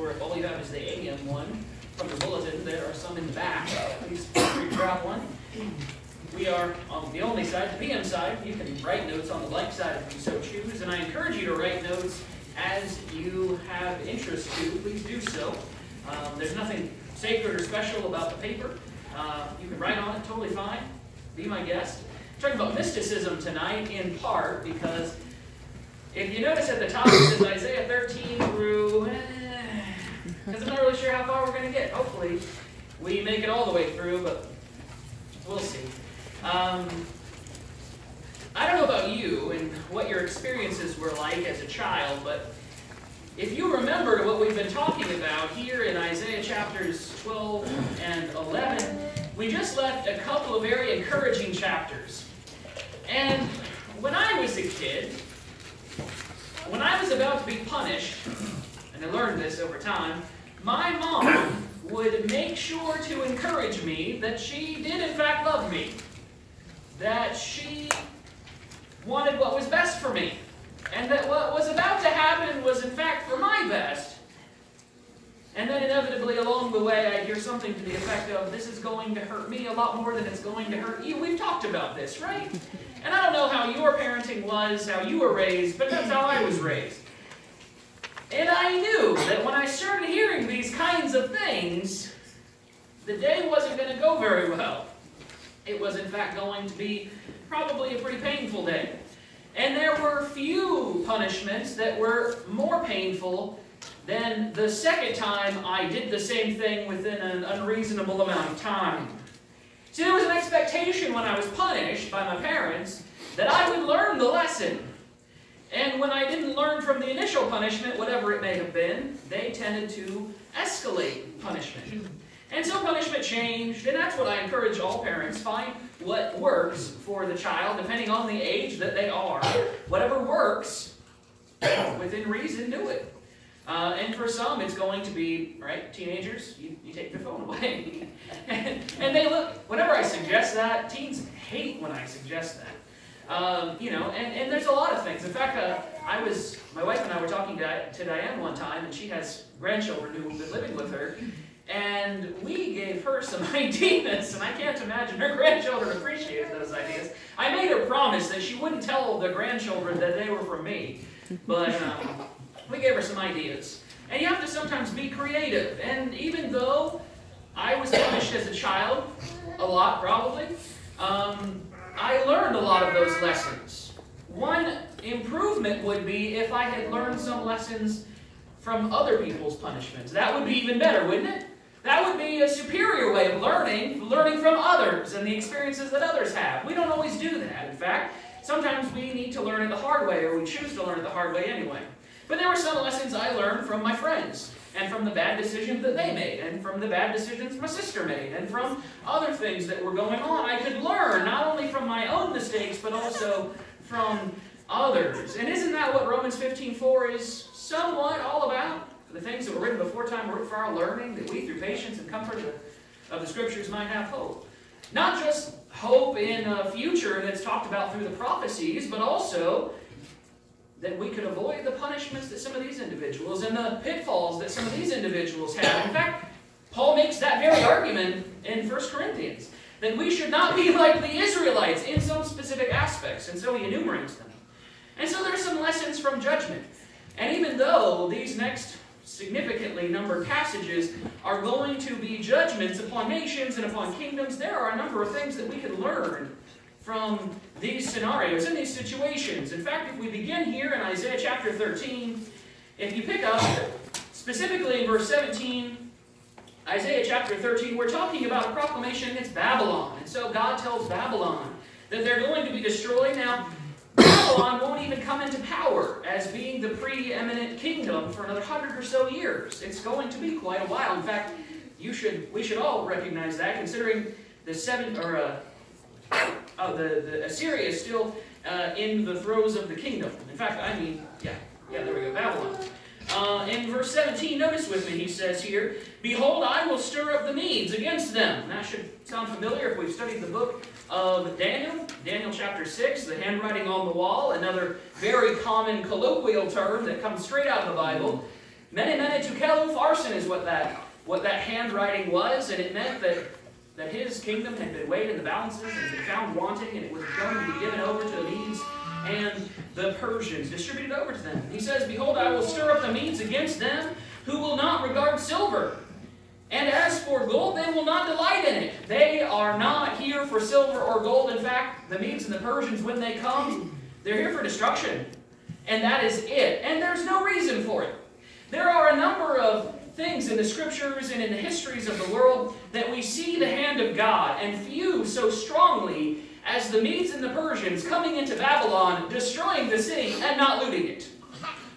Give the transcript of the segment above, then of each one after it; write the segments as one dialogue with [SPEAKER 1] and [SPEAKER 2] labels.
[SPEAKER 1] or if all you have is the AM one from the bulletin, there are some in the back. Please feel free to grab one. We are on the only side, the PM side. You can write notes on the blank side if you so choose, and I encourage you to write notes as you have interest to. Please do so. There's nothing sacred or special about the paper. You can write on it, totally fine. Be my guest. We're talking about mysticism tonight in part because if you notice at the top it says Isaiah 13 through, because I'm not really sure how far we're going to get. Hopefully we make it all the way through, but we'll see. I don't know about you and what your experiences were like as a child, but if you remember what we've been talking about here in Isaiah chapters 12 and 11, we just left a couple of very encouraging chapters. And when I was a kid, when I was about to be punished, and I learned this over time, my mom would make sure to encourage me that she did in fact love me, that she wanted what was best for me, and that what was about to happen was in fact for my best. And then inevitably along the way I'd hear something to the effect of, this is going to hurt me a lot more than it's going to hurt you. We've talked about this, right? And I don't know how your parenting was, how you were raised, but that's how I was raised. And I knew that when I started hearing these kinds of things, the day wasn't going to go very well. It was in fact going to be probably a pretty painful day. And there were few punishments that were more painful than the second time I did the same thing within an unreasonable amount of time. See, there was an expectation when I was punished by my parents that I would learn the lesson. And when I didn't learn from the initial punishment, whatever it may have been, they tended to escalate punishment. And so punishment changed, and that's what I encourage all parents. Find what works for the child, depending on the age that they are. Whatever works, within reason, do it. And for some, it's going to be, right, teenagers, you take their phone away. and they look, whenever I suggest that, teens hate when I suggest that. And there's a lot of things. In fact, my wife and I were talking to Diane one time, and she has grandchildren who have been living with her, and we gave her some ideas, and I can't imagine her grandchildren appreciated those ideas. I made her promise that she wouldn't tell the grandchildren that they were from me, but we gave her some ideas. And you have to sometimes be creative, and even though I was punished as a child, a lot probably, I learned a lot of those lessons. One improvement would be if I had learned some lessons from other people's punishments. That would be even better, wouldn't it? That would be a superior way of learning from others and the experiences that others have. We don't always do that. In fact, sometimes we need to learn it the hard way, or we choose to learn it the hard way anyway. But there were some lessons I learned from my friends, and from the bad decisions that they made, and from the bad decisions my sister made, and from other things that were going on. I could learn not only from my own mistakes, but also from others. And isn't that what Romans 15:4 is somewhat all about? The things that were written before time were for our learning, that we through patience and comfort of the Scriptures might have hope. Not just hope in a future that's talked about through the prophecies, but also that we could avoid the punishments that some of these individuals and the pitfalls that some of these individuals have. In fact, Paul makes that very argument in 1 Corinthians, that we should not be like the Israelites in some specific aspects, and so he enumerates them. And so there are some lessons from judgment. And even though these next significantly numbered passages are going to be judgments upon nations and upon kingdoms, there are a number of things that we can learn from these scenarios and these situations. In fact, if we begin here in Isaiah chapter 13, if you pick up specifically in verse 17, Isaiah chapter 13, we're talking about a proclamation against Babylon. And so God tells Babylon that they're going to be destroyed. Now, Babylon won't even come into power as being the preeminent kingdom for another 100 or so years. It's going to be quite a while. In fact, we should all recognize that, considering the Assyria is still in the throes of the kingdom. In fact, there we go, Babylon. In verse 17, notice with me, he says here, "Behold, I will stir up the Medes against them." That should sound familiar if we've studied the book of Daniel. Daniel chapter 6, the handwriting on the wall, another very common colloquial term that comes straight out of the Bible. Mene Mene Tekel Upharsin is what that handwriting was, and it meant that his kingdom had been weighed in the balances and had been found wanting, and it was going to be given over to the Medes and the Persians, distributed over to them. He says, behold, I will stir up the Medes against them, who will not regard silver. And as for gold, they will not delight in it. They are not here for silver or gold. In fact, the Medes and the Persians, when they come, they're here for destruction. And that is it. And there's no reason for it. There are a number of things in the Scriptures and in the histories of the world that we see the hand of God, and few so strongly as the Medes and the Persians coming into Babylon, destroying the city and not looting it.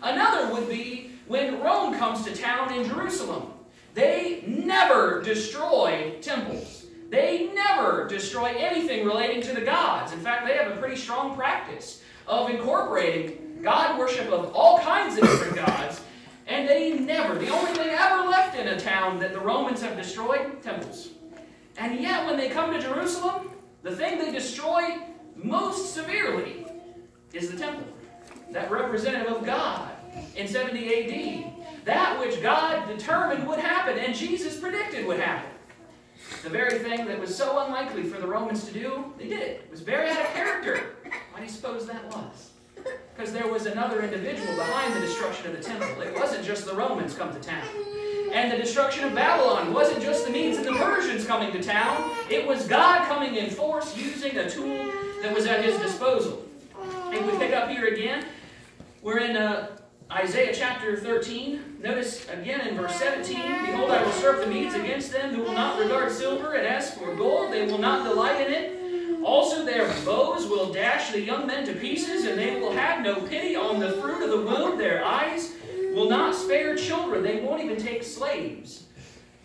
[SPEAKER 1] Another would be when Rome comes to town in Jerusalem. They never destroy temples. They never destroy anything relating to the gods. In fact, they have a pretty strong practice of incorporating God worship of all kinds of different gods. And they never, the only thing ever left in a town that the Romans have destroyed, temples. And yet when they come to Jerusalem, the thing they destroy most severely is the temple. That representative of God in 70 AD. That which God determined would happen and Jesus predicted would happen. The very thing that was so unlikely for the Romans to do, they did it. It was very out of character. Why do you suppose that was? Because there was another individual behind the destruction of the temple. It wasn't just the Romans come to town. And the destruction of Babylon wasn't just the Medes and the Persians coming to town. It was God coming in force using a tool that was at his disposal. If we pick up here again, we're in Isaiah chapter 13. Notice again in verse 17, behold, I will stir up the Medes against them who will not regard silver, and as for gold, they will not delight in it. Also their bows will dash the young men to pieces, and they will have no pity on the fruit of the womb. Their eyes will not spare children. They won't even take slaves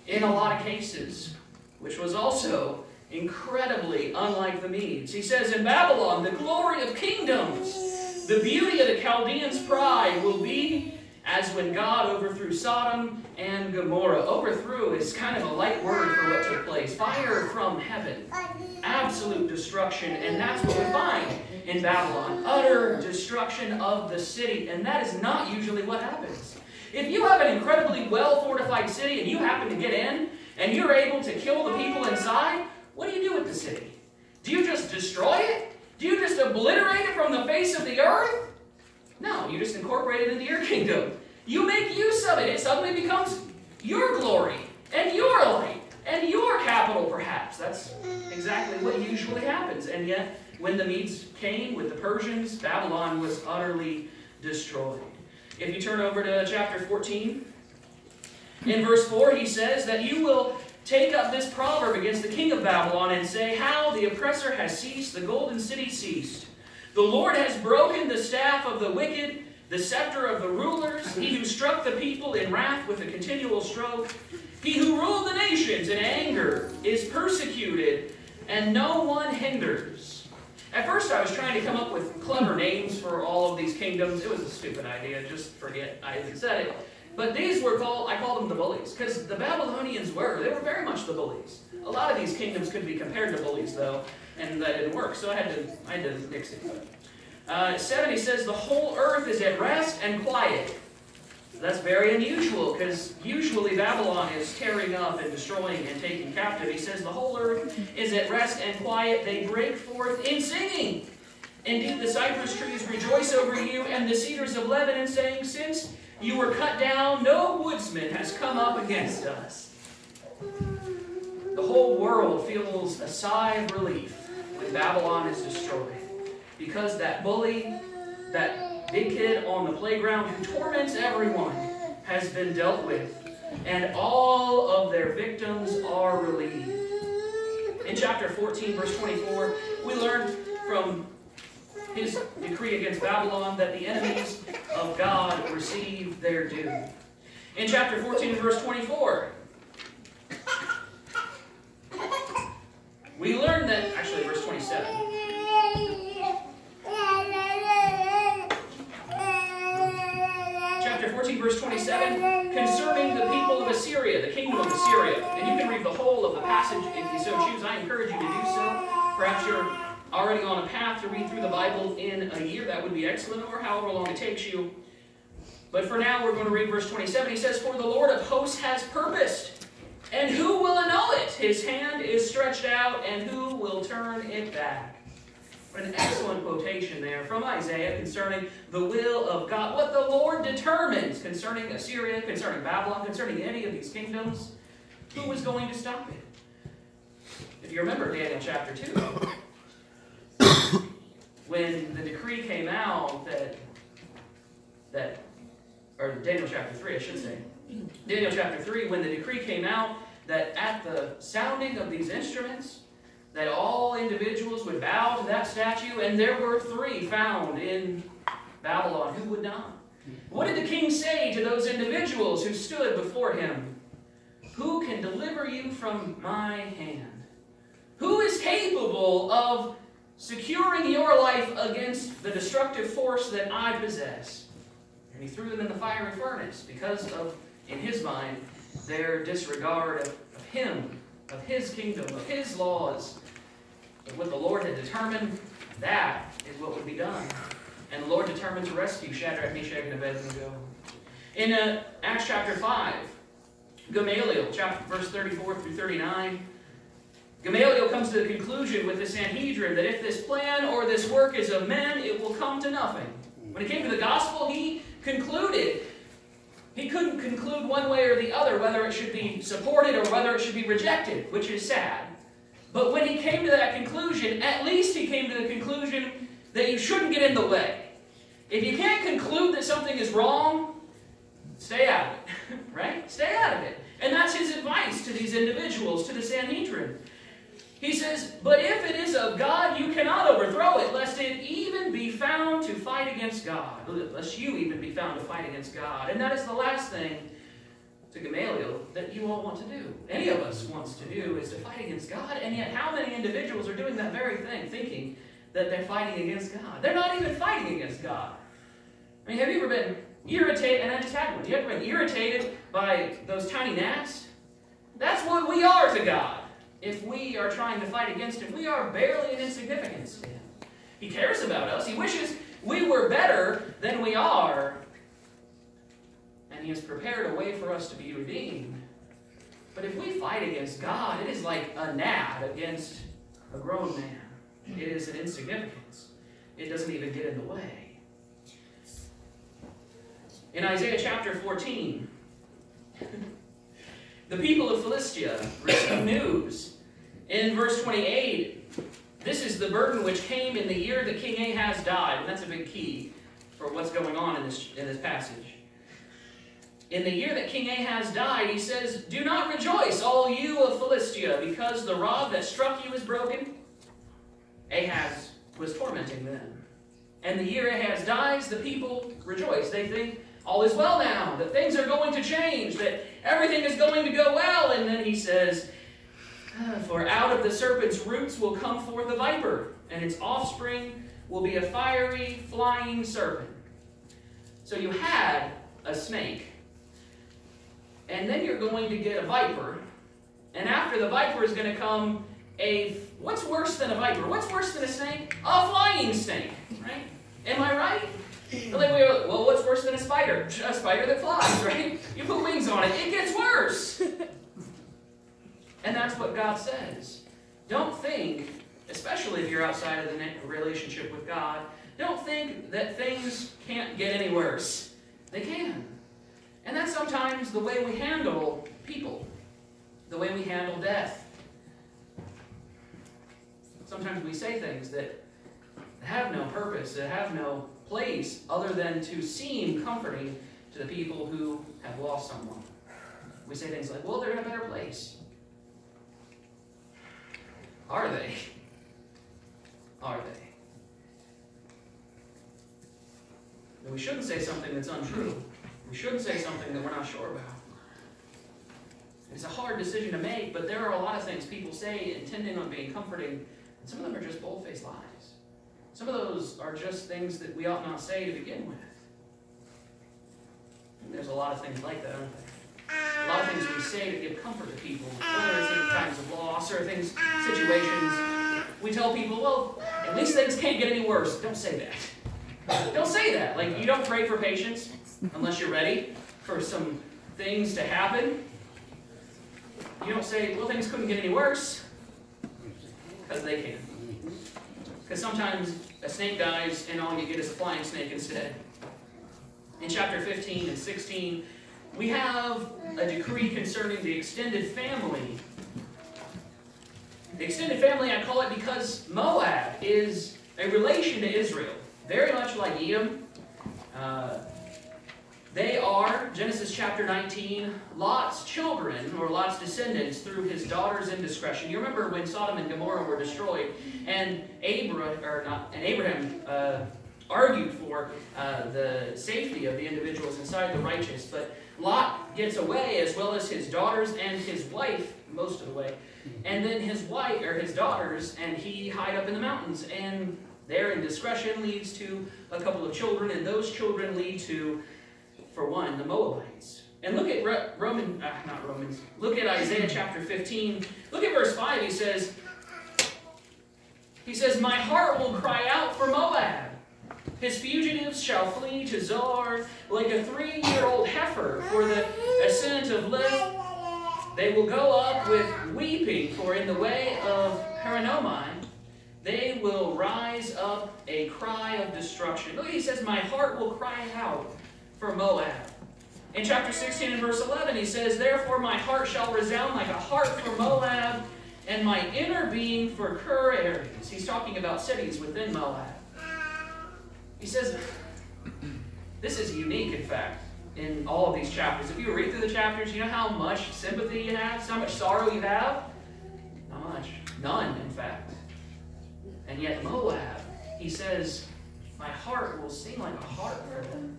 [SPEAKER 1] in a lot of cases, which was also incredibly unlike the Medes. He says, in Babylon, the glory of kingdoms, the beauty of the Chaldeans' pride will be as when God overthrew Sodom and Gomorrah. Overthrew is kind of a light word for what took place. Fire from heaven. Absolute destruction. And that's what we find in Babylon. Utter destruction of the city. And that is not usually what happens. If you have an incredibly well-fortified city and you happen to get in and you're able to kill the people inside, what do you do with the city? Do you just destroy it? Do you just obliterate it from the face of the earth? No, you just incorporate it into your kingdom. You make use of it. It suddenly becomes your glory and your light and your capital, perhaps. That's exactly what usually happens. And yet, when the Medes came with the Persians, Babylon was utterly destroyed. If you turn over to chapter 14, in verse 4, he says that you will take up this proverb against the king of Babylon and say, how the oppressor has ceased, the golden city ceased. The Lord has broken the staff of the wicked, the scepter of the rulers, he who struck the people in wrath with a continual stroke. He who ruled the nations in anger is persecuted, and no one hinders. At first I was trying to come up with clever names for all of these kingdoms. It was a stupid idea, just forget I even said it. But these were called, I called them the bullies, because the Babylonians they were very much the bullies. A lot of these kingdoms could be compared to bullies, though, and that didn't work, so I had to mix it. 70 says, the whole earth is at rest and quiet. That's very unusual, because usually Babylon is tearing up and destroying and taking captive. He says, the whole earth is at rest and quiet. They break forth in singing. Indeed, the cypress trees rejoice over you, and the cedars of Lebanon, saying, since you were cut down, no woodsman has come up against us. The whole world feels a sigh of relief when Babylon is destroyed. Because that bully, that big kid on the playground who torments everyone, has been dealt with. And all of their victims are relieved. In chapter 14, verse 24, we learn from his decree against Babylon that the enemies of God receive their due. In chapter 14 verse 24, we learn that, actually verse 27, chapter 14 verse 27, concerning the people of Assyria, the kingdom of Assyria. And you can read the whole of the passage if you so choose. I encourage you to do so. Perhaps you're already on a path to read through the Bible in a year. That would be excellent, or however long it takes you. But for now, we're going to read verse 27. He says, "For the Lord of hosts has purposed, and who will annul it? His hand is stretched out, and who will turn it back?" What an excellent quotation there from Isaiah concerning the will of God. What the Lord determines concerning Assyria, concerning Babylon, concerning any of these kingdoms. Who was going to stop it? If you remember Daniel chapter 2, when the decree came out or Daniel chapter 3, I should say. Daniel chapter 3, when the decree came out that at the sounding of these instruments, that all individuals would bow to that statue, and there were 3 found in Babylon who would not. What did the king say to those individuals who stood before him? "Who can deliver you from my hand? Who is capable of securing your life against the destructive force that I possess?" And he threw them in the fiery furnace because of, in his mind, their disregard of him, of his kingdom, of his laws. But what the Lord had determined, that is what would be done. And the Lord determined to rescue Shadrach, Meshach, and Abednego. In Acts chapter 5, Gamaliel, verse 34 through 39, Gamaliel comes to the conclusion with the Sanhedrin that if this plan or this work is of men, it will come to nothing. When it came to the gospel, he concluded. He couldn't conclude one way or the other whether it should be supported or whether it should be rejected, which is sad. But when he came to that conclusion, at least he came to the conclusion that you shouldn't get in the way. If you can't conclude that something is wrong, stay out of it, right? Stay out of it. And that's his advice to these individuals, to the Sanhedrin. He says, "But if it is of God, you cannot overthrow it, lest it even be found to fight against God." Lest you even be found to fight against God. And that is the last thing, to Gamaliel, that you all want to do. Any of us wants to do is to fight against God. And yet how many individuals are doing that very thing, thinking that they're fighting against God? They're not even fighting against God. I mean, have you ever been irritated? And I just had one. Have you ever been irritated by those tiny gnats? That's what we are to God. If we are trying to fight against him, we are barely an insignificance to him. He cares about us. He wishes we were better than we are. And he has prepared a way for us to be redeemed. But if we fight against God, it is like a gnat against a grown man. It is an insignificance. It doesn't even get in the way. In Isaiah chapter 14, the people of Philistia receive news. In verse 28, this is the burden which came in the year that King Ahaz died. And that's a big key for what's going on in this passage. In the year that King Ahaz died, he says, "Do not rejoice, all you of Philistia, because the rod that struck you is broken." Ahaz was tormenting them. And the year Ahaz dies, the people rejoice. They think, all is well now, that things are going to change, that everything is going to go well. And then he says, "For out of the serpent's roots will come forth a viper, and its offspring will be a fiery, flying serpent." So you had a snake, and then you're going to get a viper, and after the viper is going to come what's worse than a viper? What's worse than a snake? A flying snake, right? Am I right? Well, what's worse than a spider? A spider that flies, right? You put wings on it, it gets worse. And that's what God says. Don't think, especially if you're outside of the relationship with God, don't think that things can't get any worse. They can. And that's sometimes the way we handle people, the way we handle death. Sometimes we say things that have no purpose, that have no place other than to seem comforting to the people who have lost someone. We say things like, well, they're in a better place. Are they? Are they? And we shouldn't say something that's untrue. We shouldn't say something that we're not sure about. It's a hard decision to make, but there are a lot of things people say intending on being comforting, and some of them are just bold-faced lies. Some of those are just things that we ought not say to begin with. And there's a lot of things like that, aren't there? A lot of things we say to give comfort to people, whether it's in times of loss or situations. We tell people, well, at least things can't get any worse. Don't say that. Don't say that. Like, you don't pray for patience. unless you're ready for some things to happen. You don't say, well, things couldn't get any worse, because they can. Because sometimes a snake dies and all you get is a flying snake instead. In chapter 15 and 16, we have a decree concerning the extended family. The extended family, I call it because Moab is a relation to Israel, very much like Edom. They are, Genesis chapter 19, Lot's children, or Lot's descendants, through his daughter's indiscretion. You remember when Sodom and Gomorrah were destroyed, and Abraham argued for the safety of the individuals inside the righteous. But Lot gets away, as well as his daughters and his wife, most of the way. And then his wife, or his daughters, and he hide up in the mountains. And their indiscretion leads to a couple of children, and those children lead to, for one, the Moabites. And look at look at Isaiah chapter 15. Look at verse 5. He says, my heart will cry out for Moab. His fugitives shall flee to Zoar like a 3-year-old heifer for the ascent of Lith. They will go up with weeping, for in the way of Horonomai they will rise up a cry of destruction. Look, he says, my heart will cry out for Moab. In chapter 16 and verse 11, he says, therefore my heart shall resound like a harp for Moab, and my inner being for Kir Ares. He's talking about cities within Moab. He says, this is unique, in fact, in all of these chapters. If you read through the chapters, you know how much sympathy you have, how much sorrow you have? Not much. None, in fact. And yet Moab, he says, my heart will sing like a harp for them.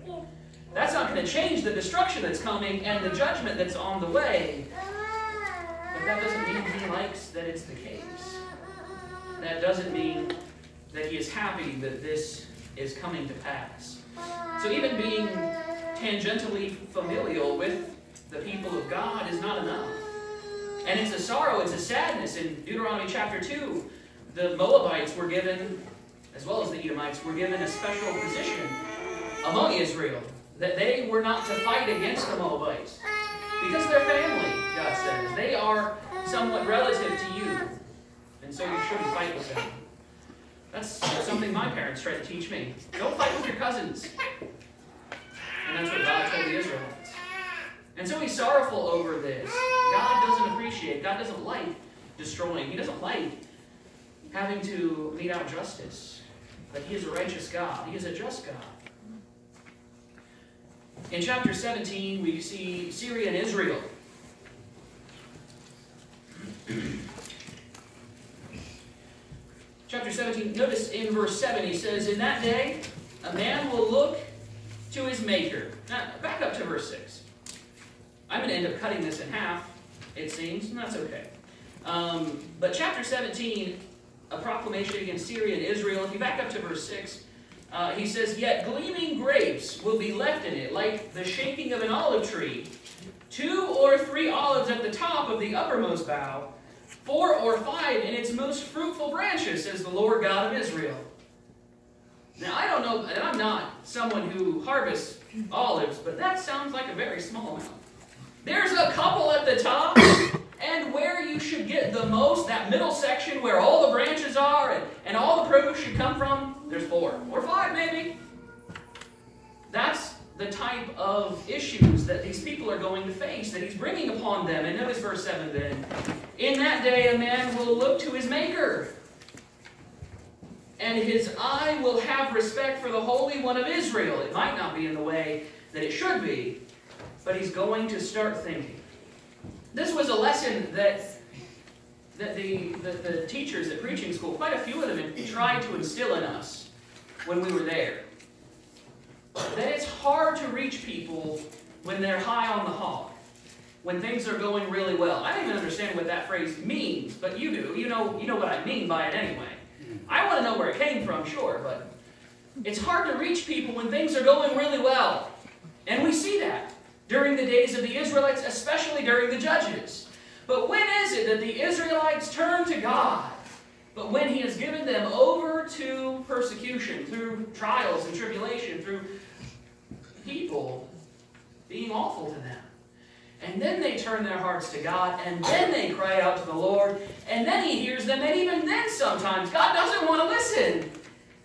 [SPEAKER 1] That's not going to change the destruction that's coming and the judgment that's on the way. But that doesn't mean he likes that it's the case. That doesn't mean that he is happy that this is coming to pass. So even being tangentially familial with the people of God is not enough. And it's a sorrow, it's a sadness. In Deuteronomy chapter 2, the Moabites were given, as well as the Edomites, were given a special position among Israel, that they were not to fight against the Moabites. Because they're family, God says. They are somewhat relative to you. And so you shouldn't fight with them. That's something my parents tried to teach me. Don't fight with your cousins. And that's what God told the Israelites. And so he's sorrowful over this. God doesn't appreciate, God doesn't like destroying. He doesn't like having to mete out justice. But he is a righteous God. He is a just God. In chapter 17, we see Syria and Israel. Chapter 17, notice in verse 7, he says, in that day, a man will look to his Maker. Now, back up to verse 6. I'm going to end up cutting this in half, it seems, and that's okay. But chapter 17, a proclamation against Syria and Israel. If you back up to verse 6, he says, yet gleaming grapes will be left in it, like the shaking of an olive tree. 2 or 3 olives at the top of the uppermost bough, 4 or 5 in its most fruitful branches, says the Lord God of Israel. Now, I don't know, and I'm not someone who harvests olives, but that sounds like a very small amount. There's a couple at the top, and where you should get the most, that middle section where all the branches are and all the produce should come from, there's 4 or 5 maybe. That's the type of issues that these people are going to face, that he's bringing upon them. And notice verse 7 then. In that day a man will look to his Maker, and his eye will have respect for the Holy One of Israel. It might not be in the way that it should be, but he's going to start thinking. This was a lesson that the teachers at preaching school, quite a few of them, tried to instill in us when we were there. That it's hard to reach people when they're high on the hog, when things are going really well. I don't even understand what that phrase means, but you do. You know what I mean by it anyway. I want to know where it came from, sure, but it's hard to reach people when things are going really well. And we see that during the days of the Israelites, especially during the Judges. But when is it that the Israelites turn to God? But when he has given them over to persecution, through trials and tribulation, through people being awful to them. And then they turn their hearts to God, and then they cry out to the Lord, and then He hears them, and even then sometimes God doesn't want to listen.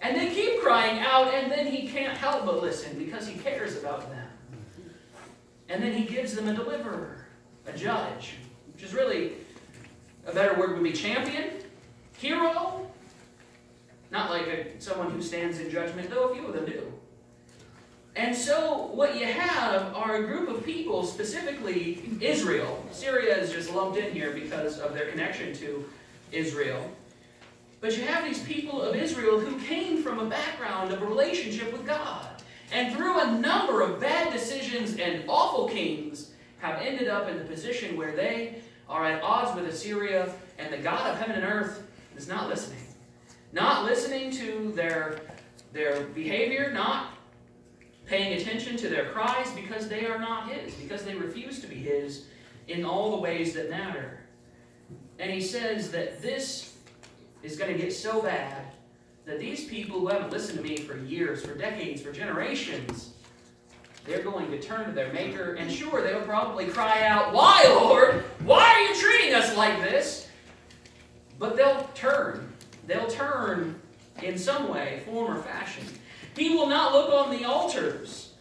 [SPEAKER 1] And they keep crying out, and then He can't help but listen because He cares about them. And then He gives them a deliverer, a judge, which is really, a better word would be champion, hero. Not like someone who stands in judgment, though a few of them do. And so what you have are a group of people, specifically Israel. Syria is just lumped in here because of their connection to Israel. But you have these people of Israel who came from a background of a relationship with God. And through a number of bad decisions and awful kings, have ended up in the position where they are at odds with Assyria, and the God of heaven and earth is not listening. Not listening to their behavior, not paying attention to their cries because they are not His, because they refuse to be His in all the ways that matter. And He says that this is going to get so bad that these people who haven't listened to me for years, for decades, for generations, they're going to turn to their Maker, and sure, they'll probably cry out, "Why, Lord? Why are you treating us like this?" But they'll turn. They'll turn in some way, form, or fashion. He will not look on the altars.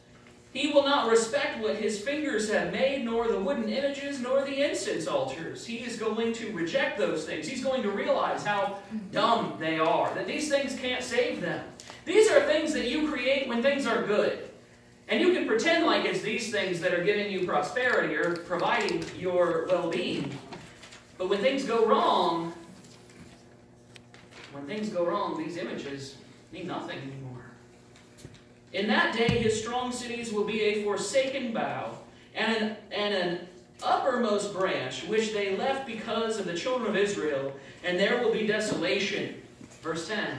[SPEAKER 1] He will not respect what His fingers have made, nor the wooden images, nor the incense altars. He is going to reject those things. He's going to realize how dumb they are, that these things can't save them. These are things that you create when things are good. And you can pretend like it's these things that are giving you prosperity or providing your well-being. But when things go wrong, these images mean nothing anymore. In that day, His strong cities will be a forsaken bough, and an uppermost branch, which they left because of the children of Israel, and there will be desolation. Verse 10.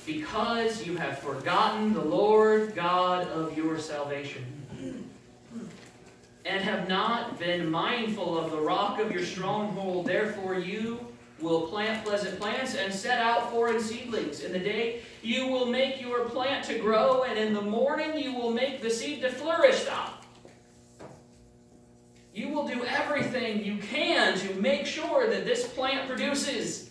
[SPEAKER 1] Because you have forgotten the Lord God of your salvation, and have not been mindful of the rock of your stronghold, therefore you will plant pleasant plants and set out foreign seedlings. In the day you will make your plant to grow, and in the morning you will make the seed to flourish. Stop. You will do everything you can to make sure that this plant produces.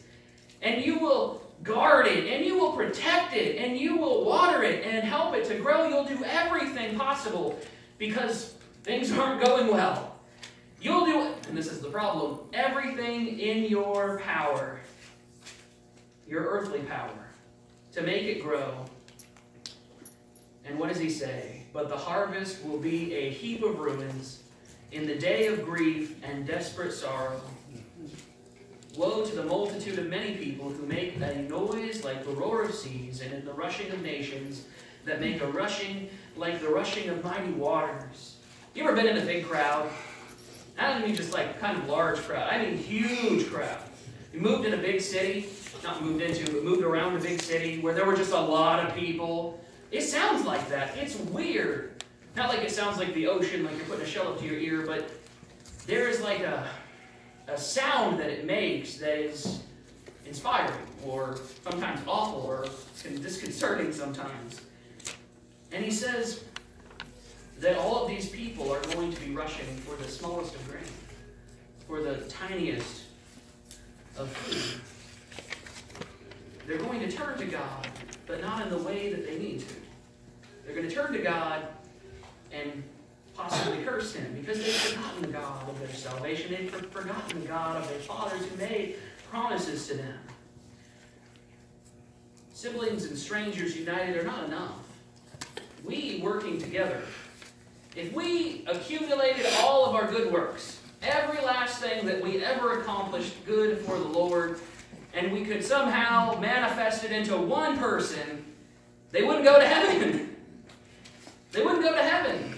[SPEAKER 1] And you will guard it, and you will protect it, and you will water it and help it to grow. You'll do everything possible because things aren't going well. You'll do, and this is the problem, everything in your power, your earthly power, to make it grow. And what does He say? But the harvest will be a heap of ruins in the day of grief and desperate sorrow. Woe to the multitude of many people who make a noise like the roar of seas, and in the rushing of nations that make a rushing like the rushing of mighty waters. You ever been in a big crowd? I don't mean just like kind of large crowd. I mean huge crowd. You moved in a big city, not moved into, but moved around a big city where there were just a lot of people. It sounds like that. It's weird. Not like it sounds like the ocean, like you're putting a shell up to your ear, but there is like a sound that it makes that is inspiring, or sometimes awful, or disconcerting sometimes. And He says that all of these people are going to be rushing for the smallest of grain, for the tiniest of food. They're going to turn to God, but not in the way that they need to. They're going to turn to God and possibly curse Him because they've forgotten the God of their salvation. They've forgotten the God of their fathers who made promises to them. Siblings and strangers united are not enough. We working together, if we accumulated all of our good works, every last thing that we ever accomplished good for the Lord, and we could somehow manifest it into one person, they wouldn't go to heaven. They wouldn't go to heaven.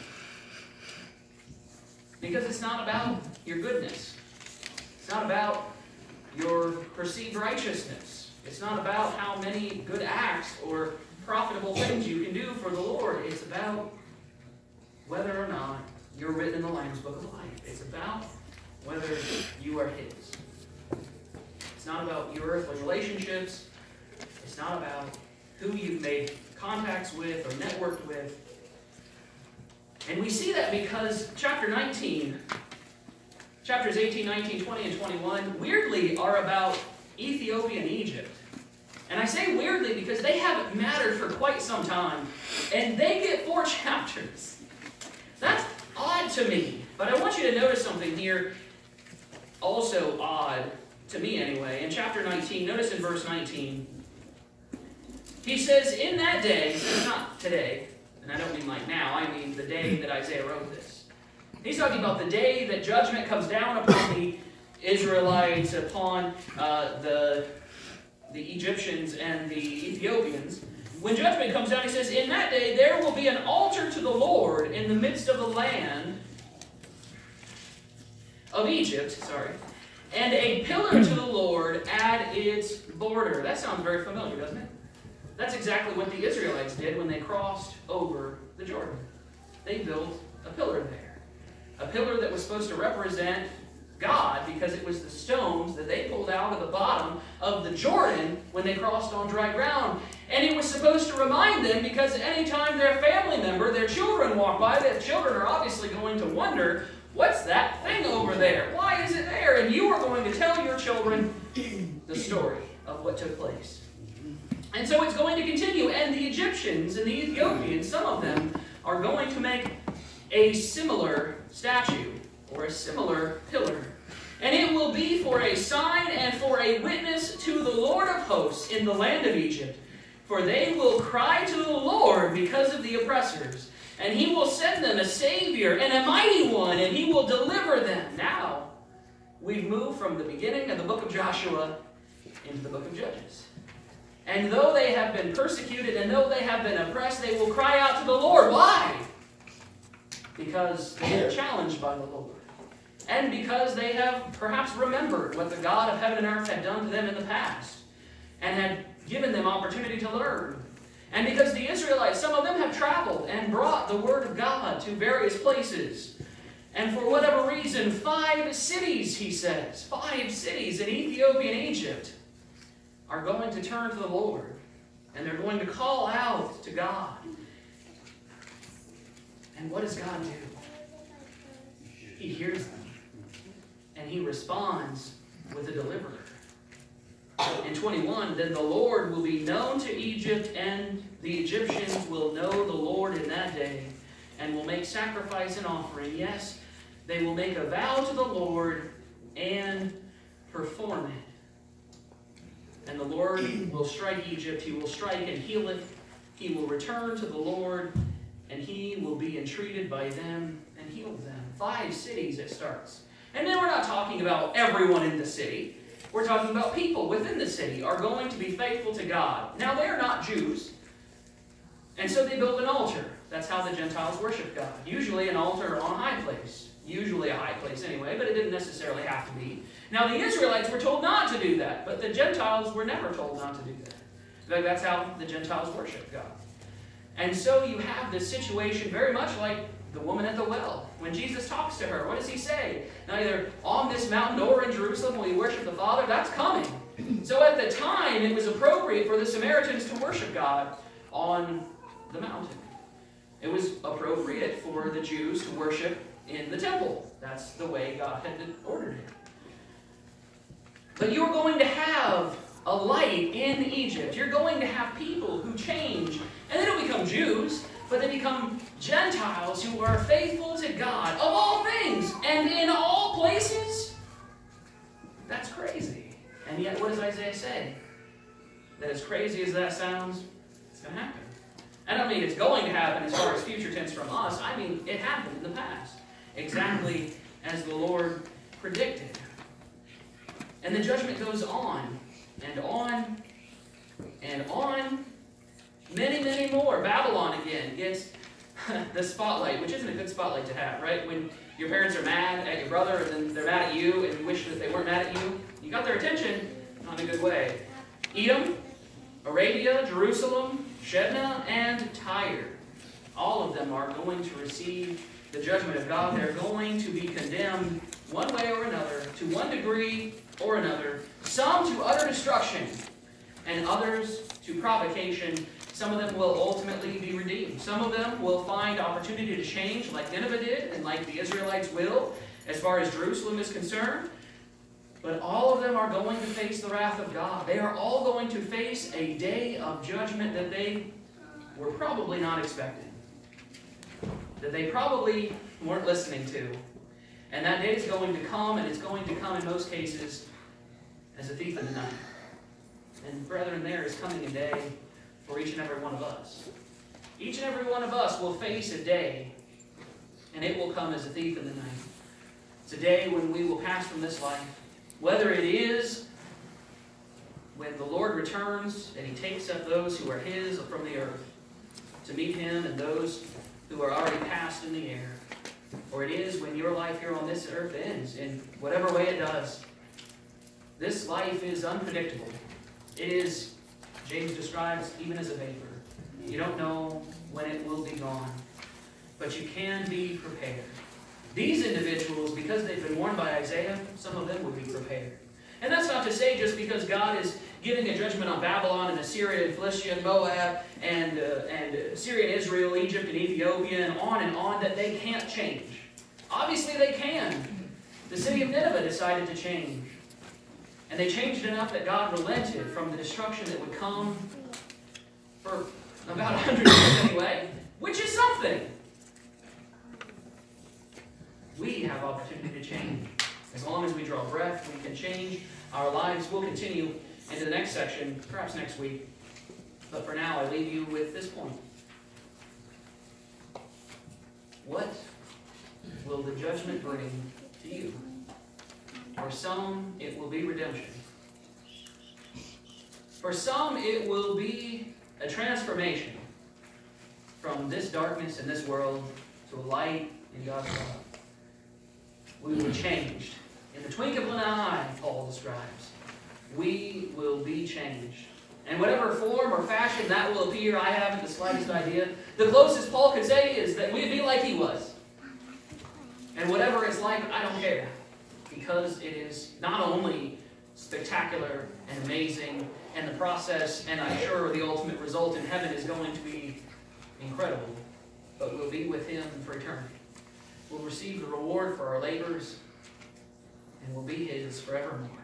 [SPEAKER 1] Because it's not about your goodness. It's not about your perceived righteousness. It's not about how many good acts or profitable things you can do for the Lord. It's about whether or not you're written in the Lamb's Book of Life. It's about whether you are His. It's not about your earthly relationships. It's not about who you've made contacts with or networked with. And we see that because chapters 18, 19, 20, and 21, weirdly are about Ethiopia and Egypt. And I say weirdly because they haven't mattered for quite some time. And they get 4 chapters. That's odd to me. But I want you to notice something here, also odd, to me anyway. In chapter 19, notice in verse 19, he says, in that day, not today, and I don't mean like now, I mean the day that Isaiah wrote this. He's talking about the day that judgment comes down upon the Israelites, upon the Egyptians and the Ethiopians. When judgment comes down, he says, in that day there will be an altar to the Lord in the midst of the land of Egypt, and a pillar to the Lord at its border. That sounds very familiar, doesn't it? That's exactly what the Israelites did when they crossed over the Jordan. They built a pillar there. A pillar that was supposed to represent God because it was the stones that they pulled out of the bottom of the Jordan when they crossed on dry ground. And it was supposed to remind them because anytime their family member, their children walk by, their children are obviously going to wonder, what's that thing over there? Why is it there? And you are going to tell your children the story of what took place. And so it's going to continue. And the Egyptians and the Ethiopians, some of them, are going to make a similar statue or a similar pillar. And it will be for a sign and for a witness to the Lord of hosts in the land of Egypt. For they will cry to the Lord because of the oppressors. And he will send them a Savior and a mighty one, and he will deliver them. Now, we've moved from the beginning of the book of Joshua into the book of Judges. And though they have been persecuted and though they have been oppressed, they will cry out to the Lord. Why? Because they are challenged by the Lord. And because they have perhaps remembered what the God of heaven and earth had done to them in the past and had given them opportunity to learn. And because the Israelites, some of them have traveled and brought the word of God to various places. And for whatever reason, 5 cities, he says, 5 cities in Ethiopia and Egypt are going to turn to the Lord. And they're going to call out to God. And what does God do? He hears them. And he responds with a deliverer. In 21, then the Lord will be known to Egypt, and the Egyptians will know the Lord in that day, and will make sacrifice and offering. Yes, they will make a vow to the Lord and perform it. And the Lord will strike Egypt. He will strike and heal it. He will return to the Lord, and he will be entreated by them and heal them. 5 cities it starts. And then we're not talking about everyone in the city. We're talking about people within the city are going to be faithful to God. Now, they are not Jews, and so they build an altar. That's how the Gentiles worship God. Usually an altar on a high place. Usually a high place anyway, but it didn't necessarily have to be. Now, the Israelites were told not to do that, but the Gentiles were never told not to do that. In fact, that's how the Gentiles worship God. And so you have this situation very much like the woman at the well. When Jesus talks to her, what does he say? Neither on this mountain nor in Jerusalem will you worship the Father. That's coming. So at the time, it was appropriate for the Samaritans to worship God on the mountain. It was appropriate for the Jews to worship in the temple. That's the way God had ordered it. But you're going to have a light in Egypt. You're going to have people who change. And they don't become Jews, but they become Gentiles who are faithful to God of all things and in all places. That's crazy. And yet, what does Isaiah say? That as crazy as that sounds, it's going to happen. I don't mean it's going to happen as far as future tense from us. I mean it happened in the past. Exactly as the Lord predicted. And the judgment goes on and on and on. Many, many more. Babylon again gets the spotlight, which isn't a good spotlight to have, right? When your parents are mad at your brother and then they're mad at you and you wish that they weren't mad at you, you got their attention, not in a good way. Edom, Arabia, Jerusalem, Shebna, and Tyre. All of them are going to receive the judgment of God. They're going to be condemned one way or another, to one degree or another. Some to utter destruction, and others to provocation Some of them will ultimately be redeemed. Some of them will find opportunity to change like Nineveh did and like the Israelites will as far as Jerusalem is concerned. But all of them are going to face the wrath of God. They are all going to face a day of judgment that they were probably not expecting, that they probably weren't listening to. And that day is going to come, and it's going to come in most cases as a thief in the night. And brethren, there is coming a day for each and every one of us. Each and every one of us will face a day, and it will come as a thief in the night. It's a day when we will pass from this life. Whether it is when the Lord returns and He takes up those who are His from the earth to meet Him and those who are already passed in the air, or it is when your life here on this earth ends, in whatever way it does. This life is unpredictable. It is, James describes, even as a vapor. You don't know when it will be gone, but you can be prepared. These individuals, because they've been warned by Isaiah, some of them would be prepared. And that's not to say just because God is giving a judgment on Babylon and Assyria and Philistia and Moab and Syria and Israel, Egypt and Ethiopia, and on, that they can't change. Obviously they can. The city of Nineveh decided to change. And they changed enough that God relented from the destruction that would come for about 100 years anyway, which is something. We have opportunity to change. As long as we draw breath, we can change. Our lives will continue into the next section, perhaps next week. But for now, I leave you with this point. What will the judgment bring to you? For some, it will be redemption. For some, it will be a transformation from this darkness in this world to a light in God's love. We will be changed. In the twinkling of an eye, Paul describes. We will be changed. And whatever form or fashion that will appear, I haven't the slightest idea. The closest Paul could say is that we'd be like he was. And whatever it's like, I don't care. Because it is not only spectacular and amazing, and the process, and I'm sure the ultimate result in heaven is going to be incredible, but we'll be with Him for eternity. We'll receive the reward for our labors, and we'll be His forevermore.